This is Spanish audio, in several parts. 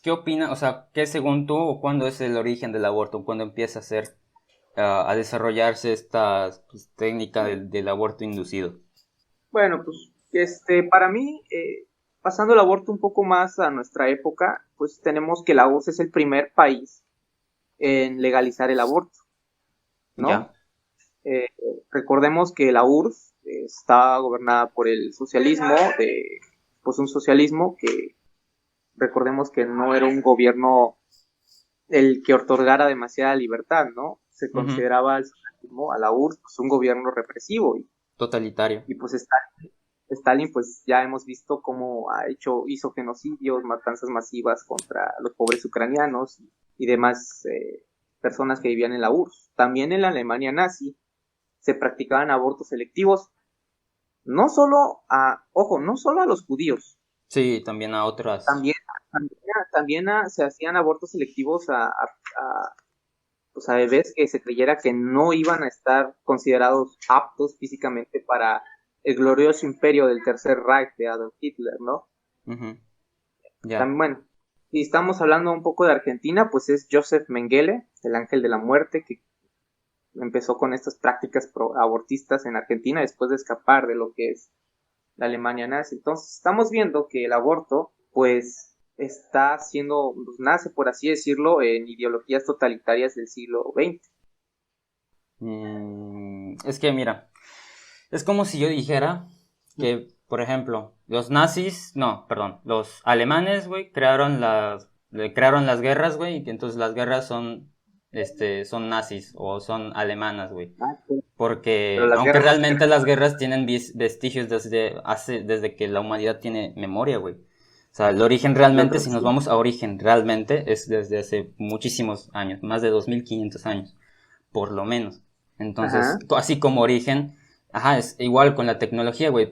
¿qué opina? O sea, ¿qué según tú, o cuándo es el origen del aborto? ¿Cuándo empieza a ser, a desarrollarse esta pues, técnica del aborto inducido? Bueno, pues, para mí, pasando el aborto un poco más a nuestra época, pues tenemos que la URSS es el primer país en legalizar el aborto, ¿no? ¿Ya? Eh, Recordemos que la URSS está gobernada por el socialismo, pues un socialismo que recordemos que no era un gobierno el que otorgara demasiada libertad, ¿no? Se Ujú. consideraba al socialismo, a la URSS, pues un gobierno represivo Totalitario. y pues Stalin, pues ya hemos visto cómo hizo genocidios, matanzas masivas contra los pobres ucranianos y demás personas que vivían en la URSS. También en la Alemania nazi se practicaban abortos selectivos, no solo ojo, no solo a los judíos, Sí, también a otras. también, se hacían abortos selectivos pues, a bebés que se creyera que no iban a estar considerados aptos físicamente para el glorioso imperio del Tercer Reich de Adolf Hitler, ¿no? Ujú. Ya. También, bueno, si estamos hablando un poco de Argentina, pues es Joseph Mengele, el ángel de la muerte, que empezó con estas prácticas abortistas en Argentina después de escapar de lo que es la Alemania nazi. Entonces, estamos viendo que el aborto, pues, está siendo, pues, nace, por así decirlo, en ideologías totalitarias del siglo XX. Es que mira, es como si yo dijera que, por ejemplo, los nazis, no, perdón, los alemanes, güey, crearon las guerras, güey, y entonces las guerras son, son nazis o son alemanas, güey. Ah, sí. Pero Porque, las aunque guerras no se realmente las crearon. guerras tienen vestigios desde que la humanidad tiene memoria, güey. O sea, el origen Yo realmente, creo si que nos sí. vamos a origen realmente, es desde hace muchísimos años, más de 2500 años, por lo menos. Entonces, Ajá. así como origen, ajá, es igual con la tecnología, güey.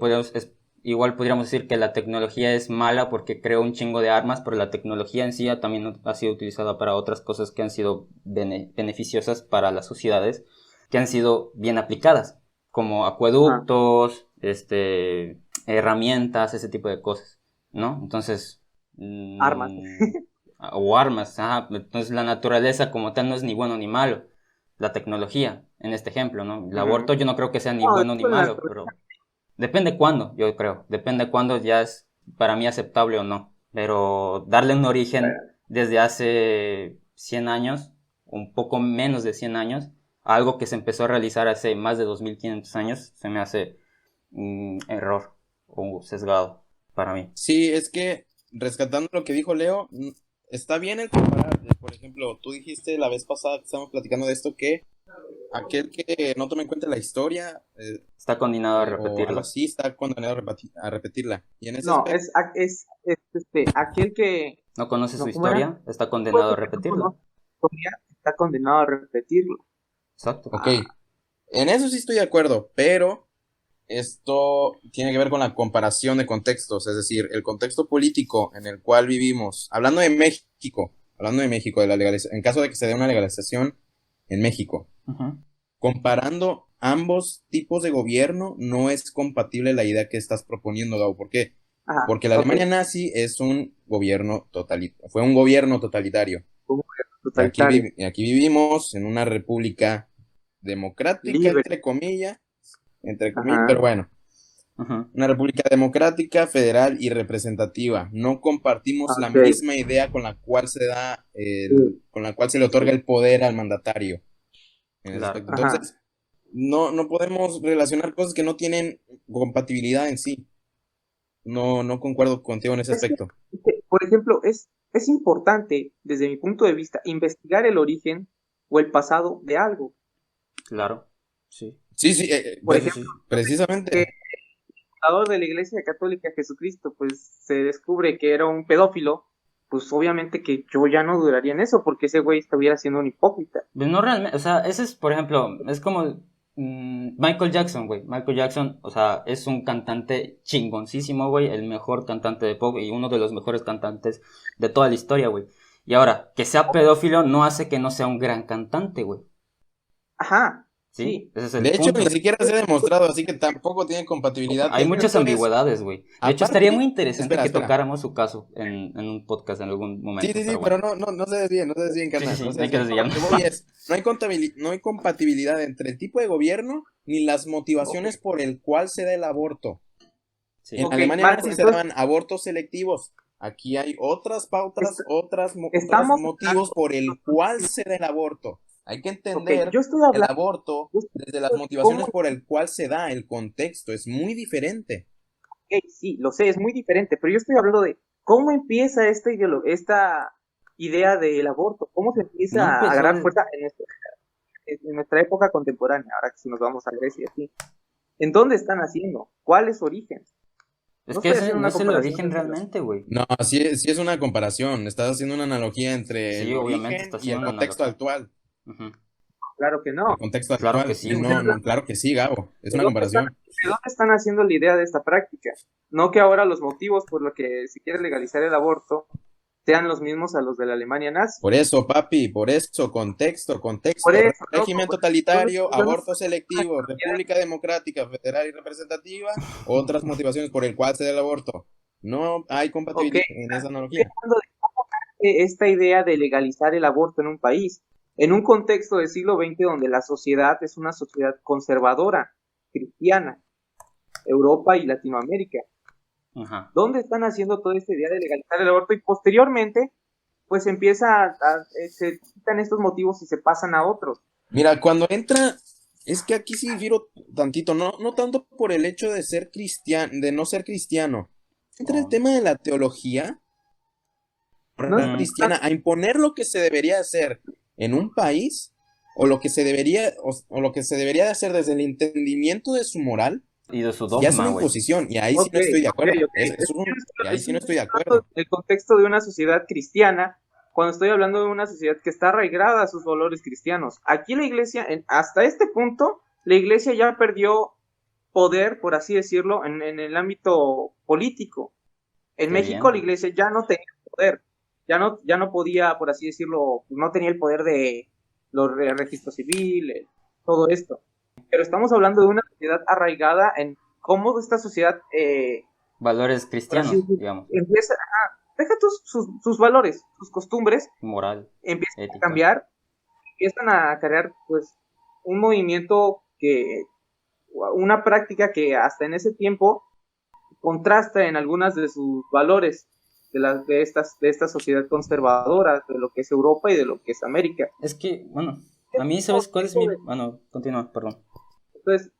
Igual podríamos decir que la tecnología es mala porque creó un chingo de armas, pero la tecnología en sí también ha sido utilizada para otras cosas que han sido beneficiosas para las sociedades, que han sido bien aplicadas, como Ajá. acueductos, herramientas, ese tipo de cosas, ¿no? Entonces, Armas. mm, o armas, ajá. Entonces la naturaleza como tal no es ni bueno ni malo, la tecnología, en este ejemplo, ¿no? El Ujú. aborto yo no creo que sea ni No, bueno ni después de la malo, naturaleza. pero depende cuándo, yo creo, depende cuándo ya es para mí aceptable o no, pero darle un origen desde hace 100 años, un poco menos de 100 años, a algo que se empezó a realizar hace más de 2500 años, se me hace un error o sesgado para mí. Sí, es que rescatando lo que dijo Leo, está bien el comparar. Por ejemplo, tú dijiste la vez pasada que estábamos platicando de esto que aquel que no tome en cuenta la historia Está condenado a o algo repetirla. así está condenado a repetirla. Y en ese No, aspecto, aquel que, ¿No conoce su no, ¿cómo era? historia? Está Pues, condenado a el que no repetirla. conoce la historia está condenado a repetirlo. Exacto. ok, Ah, en eso sí estoy de acuerdo, pero esto tiene que ver con la comparación de contextos, es decir, el contexto político en el cual vivimos. Hablando de México, de la legalización, en caso de que se dé una legalización en México, Ujú. comparando ambos tipos de gobierno, no es compatible la idea que estás proponiendo, Gabo. ¿Por qué? ajá, Porque la ok. Alemania nazi es un gobierno totalitario, fue un gobierno totalitario. Un gobierno Y aquí, totalitario. y aquí vivimos en una república democrática, Libre. entre comillas, Ajá. pero bueno, Ujú. una república democrática, federal y representativa. No compartimos la Ok. misma idea con la cual Sí, con la cual se le sí. otorga el poder al mandatario en ese Claro. aspecto. Ajá. Entonces, no podemos relacionar cosas que no tienen compatibilidad en sí. No concuerdo contigo en ese Es que, aspecto. por ejemplo, es importante, desde mi punto de vista, investigar el origen o el pasado de algo. Claro. Sí. Sí, sí, Por Sí, ejemplo, sí. que el precisamente. fundador de la Iglesia Católica, Jesucristo, pues se descubre que era un pedófilo, pues obviamente que yo ya no duraría en eso, porque ese güey estuviera siendo un hipócrita. Pues no realmente, o sea, ese es, por ejemplo, es como Michael Jackson, güey. Michael Jackson, o sea, es un cantante chingoncísimo, güey. El mejor cantante de pop y uno de los mejores cantantes de toda la historia, güey. Y ahora, que sea pedófilo no hace que no sea un gran cantante, güey. Ajá. Sí, ese es el De hecho, punto. ni siquiera se ha demostrado, así que tampoco tiene compatibilidad. Hay muchas ambigüedades, güey. De hecho, Aparte, estaría muy interesante que espera. tocáramos su caso en un podcast en algún momento, Sí, pero pero bueno. no se desvíen, Sí, carnal, sí, no sí, se no hay que desvíen. desviarnos. Lo que voy es, no hay compatibilidad entre el tipo de gobierno ni las motivaciones por el cual se da el aborto. Sí. En Ok, Alemania Marco, nazi se entonces daban abortos selectivos. Aquí hay otras pautas, otros estamos motivos por el cual se da el aborto. Hay que ok, entender yo estoy el hablando aborto desde las de cómo, motivaciones por el cual se da, el contexto, es muy diferente. ok, sí, lo sé, es muy diferente, pero yo estoy hablando de cómo empieza esta idea del aborto, cómo se No empieza a empezó agarrar fuerza en nuestra época contemporánea, ahora que si nos vamos a Grecia, sí. ¿En dónde están haciendo? ¿Cuál es su origen? Es No que estoy ese haciendo no una es el comparación origen entre realmente, güey. No, sí es una comparación. Estás haciendo una analogía entre Sí, el obviamente origen está y el haciendo una contexto analogía. actual. Ujú. claro que El no. contexto Claro que actual. sí, güey. No, claro que sí, Gabo. Es ¿De una dónde están, comparación. de dónde están haciendo la idea de esta práctica? No que ahora los motivos por los que se quiere legalizar el aborto sean los mismos a los de la Alemania nazi. Por eso, papi, por eso, contexto, Por eso, loco, régimen yo no, totalitario, yo no aborto selectivo, república democrática, federal y representativa, otras motivaciones por el cual se da el aborto. No hay ok, compatibilidad en esa estoy analogía. hablando de esta idea de legalizar el aborto en un país, en un contexto del siglo XX donde la sociedad es una sociedad conservadora, cristiana, Europa y Latinoamérica. Ajá. ¿Dónde están haciendo toda esta idea de legalizar el aborto? Y posteriormente, pues se quitan estos motivos y se pasan a otros. Mira, cuando entra, es que aquí sí difiero tantito, no tanto por el hecho de ser cristiano, de no ser cristiano. Entra el Oh. tema de la teología No es Mm, cristiana a imponer lo que se debería hacer en un país o lo que se debería o lo que se debería de hacer desde el entendimiento de su moral, y de su ya es dogma, una güey. imposición y ahí sí ok, no estoy de ok, acuerdo. ok. Y ahí sí no estoy de Hablando acuerdo. del contexto de una sociedad cristiana, cuando estoy hablando de una sociedad que está arraigada a sus valores cristianos. Aquí la iglesia, hasta este punto, la iglesia ya perdió poder, por así decirlo, en el ámbito político. En Qué México la bien. iglesia ya no tenía poder, ya no podía, por así decirlo, no tenía el poder de los registro civil, todo esto. Pero estamos hablando de una sociedad arraigada en cómo esta sociedad, Valores por así cristianos, decirlo, digamos. empieza deja sus valores, sus costumbres, Moral, empiezan a ética. cambiar, empiezan a crear pues un movimiento una práctica que hasta en ese tiempo contrasta en algunas de sus valores de esta sociedad conservadora, de lo que es Europa y de lo que es América. Es que, bueno, a mí, ¿sabes cuál es mi...? Bueno, continúa, perdón. Entonces,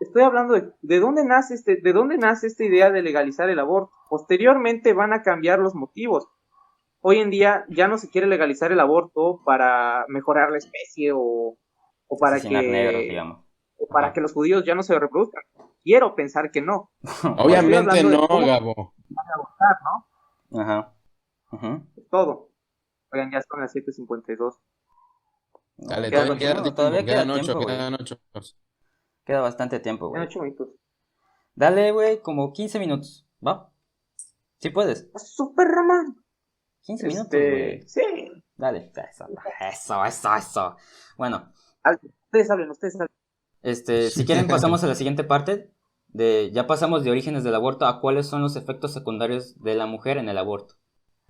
estoy hablando de dónde nace de dónde nace esta idea de legalizar el aborto. Posteriormente van a cambiar los motivos. Hoy en día ya no se quiere legalizar el aborto para mejorar la especie o para Asesinar negros, que digamos. o para que los judíos ya no se reproduzcan. Quiero pensar que no. Estoy Obviamente. Obviamente hablando de no, cómo Gabo. abortar, ¿no? Ajá. Ujú. Es todo. Oigan, ya son las 7:52. Dale, Quedan todavía 8 queda minutos. Todavía tiempo, queda tiempo, güey. quedan 8. Queda bastante tiempo, Quedan güey. 8 minutos. Dale, güey, como 15 minutos, ¿va? Sí puedes. Super Ramán. 15 minutos, güey. Sí. Dale, eso. Bueno, Ustedes hablen, ustedes hablen. si quieren pasamos a la siguiente parte. Ya pasamos de orígenes del aborto a cuáles son los efectos secundarios de la mujer en el aborto.